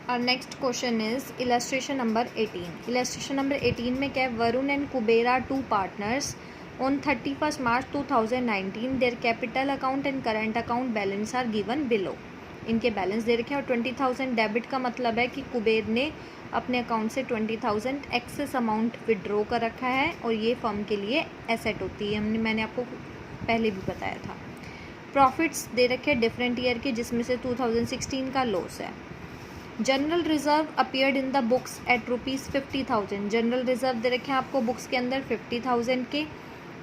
और next question is illustration number 18। Illustration number 18 में क्या है, Varun and Kuber are two partners on 31 March 2019। Their capital account and current account balance are given below. इनके balance दे रखे हैं और 20,000 डेबिट का मतलब है कि कुबेर ने अपने अकाउंट से 20,000 एक्सेस अमाउंट विड्रॉ कर रखा है और ये फर्म के लिए एसेट होती है, मैंने आपको पहले भी बताया था। प्रॉफिट्स दे रखे हैं डिफरेंट ईयर के, जिसमें से 2016 का लॉस है। General reserve appeared in the books at ₹50,000। General reserve दे रखे हैं आपको बुक्स के अंदर 50,000 के।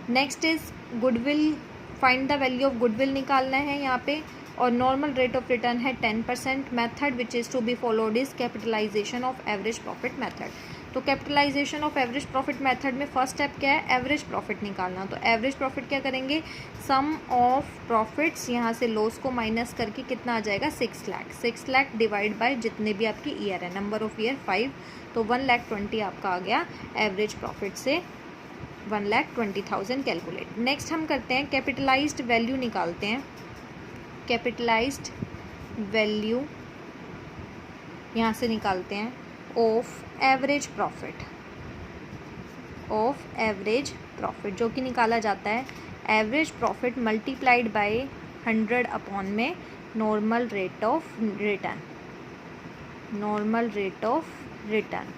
Next is goodwill, find the value of goodwill निकालना है यहाँ पे, और नॉर्मल रेट ऑफ रिटर्न है 10%। Method which is to be followed is capitalisation of average profit method. तो capitalisation of average profit method में फर्स्ट स्टेप क्या है, एवरेज प्रॉफिट निकालना। तो एवरेज प्रॉफिट क्या करेंगे, सम ऑफ प्रॉफिट्स, यहाँ से लॉस को माइनस करके कितना आ जाएगा 6 लाख। 6 लाख डिवाइड बाय जितने भी आपकी ईयर है, नंबर ऑफ ईयर 5, तो 1,20,000 आपका आ गया एवरेज प्रॉफिट से 1,20,000 कैलकुलेट। नेक्स्ट हम करते हैं कैपिटलाइज्ड वैल्यू निकालते हैं। कैपिटलाइज्ड वैल्यू यहाँ से निकालते हैं of average profit, of average profit जो कि निकाला जाता है average profit multiplied by 100 upon में normal rate of return, normal rate of return.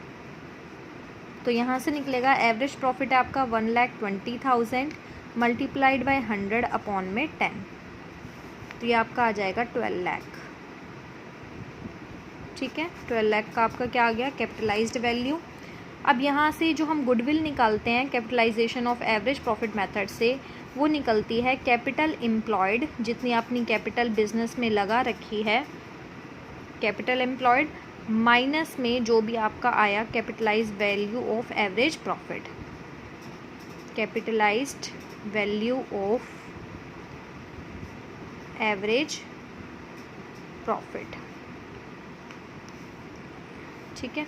तो यहाँ से निकलेगा एवरेज प्रॉफिट है आपका 1,20,000 मल्टीप्लाइड बाय 100 अपॉन में 10, तो ये आपका आ जाएगा 12 लाख। ठीक है, 12 लाख का आपका क्या आ गया कैपिटलाइज्ड वैल्यू। अब यहाँ से जो हम गुडविल निकालते हैं capitalisation of average profit method से, वो निकलती है कैपिटल एम्प्लॉयड, जितनी अपनी कैपिटल बिजनेस में लगा रखी है, कैपिटल एम्प्लॉयड माइनस में जो भी आपका आया capitalised value of average profit, capitalised value of average profit. ठीक है,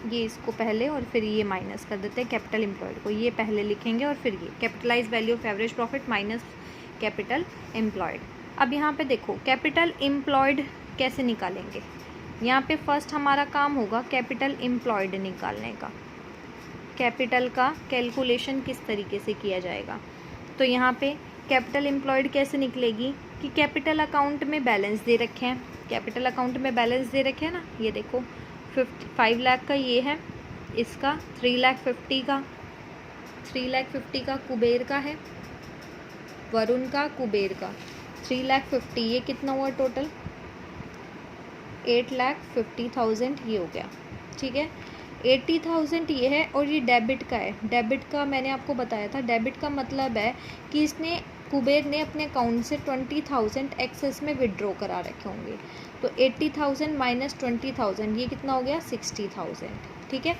ये इसको पहले और फिर ये माइनस कर देते हैं कैपिटल एम्प्लॉयड को, ये पहले लिखेंगे और फिर ये capitalise value of average profit minus capital employed. अब यहाँ पे देखो कैपिटल एम्प्लॉयड कैसे निकालेंगे, यहाँ पे फर्स्ट हमारा काम होगा कैपिटल एम्प्लॉयड निकालने का। कैपिटल का कैलकुलेशन किस तरीके से किया जाएगा, तो यहाँ पे कैपिटल एम्प्लॉयड कैसे निकलेगी कि कैपिटल अकाउंट में बैलेंस दे रखे हैं, कैपिटल अकाउंट में बैलेंस दे रखे हैं ना, ये देखो 5 लाख का ये है, इसका 3,50,000 का, 3,50,000 का कुबेर का है, वरुण का कुबेर का 3,50,000, ये कितना हुआ टोटल 8,50,000 ये हो गया। ठीक है, 80,000 ये है और ये डेबिट का है। डेबिट का मैंने आपको बताया था, डेबिट का मतलब है कि इसने कुबेर ने अपने अकाउंट से 20,000 एक्सेस में विड्रॉ करा रखे होंगे, तो 80,000 माइनस 20,000 ये कितना हो गया 60,000। ठीक है,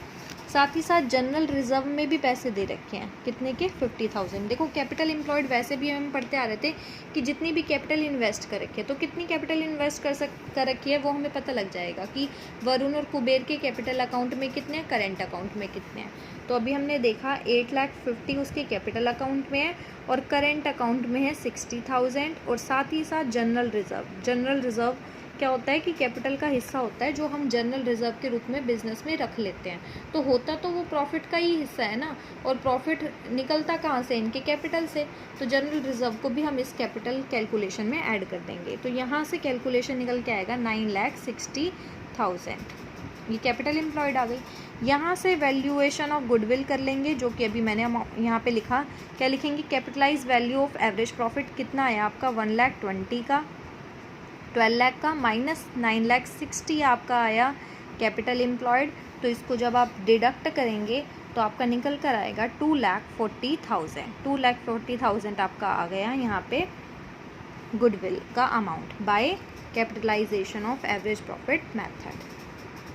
साथ ही साथ जनरल रिजर्व में भी पैसे दे रखे हैं, कितने के 50,000। देखो कैपिटल एम्प्लॉयड वैसे भी हम पढ़ते आ रहे थे कि जितनी भी कैपिटल इन्वेस्ट कर रखी है, तो कितनी कैपिटल इन्वेस्ट कर रखी है वो हमें पता लग जाएगा कि वरुण और कुबेर के कैपिटल अकाउंट में कितने हैं, करेंट अकाउंट में कितने हैं। तो अभी हमने देखा 8,50,000 उसके कैपिटल अकाउंट में है और करेंट अकाउंट में है 60,000, और साथ ही साथ जनरल रिजर्व। जनरल रिजर्व क्या होता है कि कैपिटल का हिस्सा होता है जो हम जनरल रिजर्व के रूप में बिजनेस में रख लेते हैं, तो होता तो वो प्रॉफिट का ही हिस्सा है ना, और प्रॉफिट निकलता कहाँ से, इनके कैपिटल से, तो जनरल रिजर्व को भी हम इस कैपिटल कैलकुलेशन में ऐड कर देंगे। तो यहाँ से कैलकुलेशन निकल के आएगा 9,60,000, ये कैपिटल एम्प्लॉयड आ गई। यहाँ से वैल्यूएशन ऑफ गुडविल कर लेंगे, जो कि अभी मैंने यहाँ पे लिखा, क्या लिखेंगे capitalise value of average profit कितना आया आपका 1,20,000 का, 12 लाख का माइनस 9,60,000 आपका आया कैपिटल एम्प्लॉयड। तो इसको जब आप डिडक्ट करेंगे तो आपका निकल कर आएगा 2,40,000। 2,40,000 आपका आ गया यहाँ पे गुडविल का amount by capitalisation of average profit method.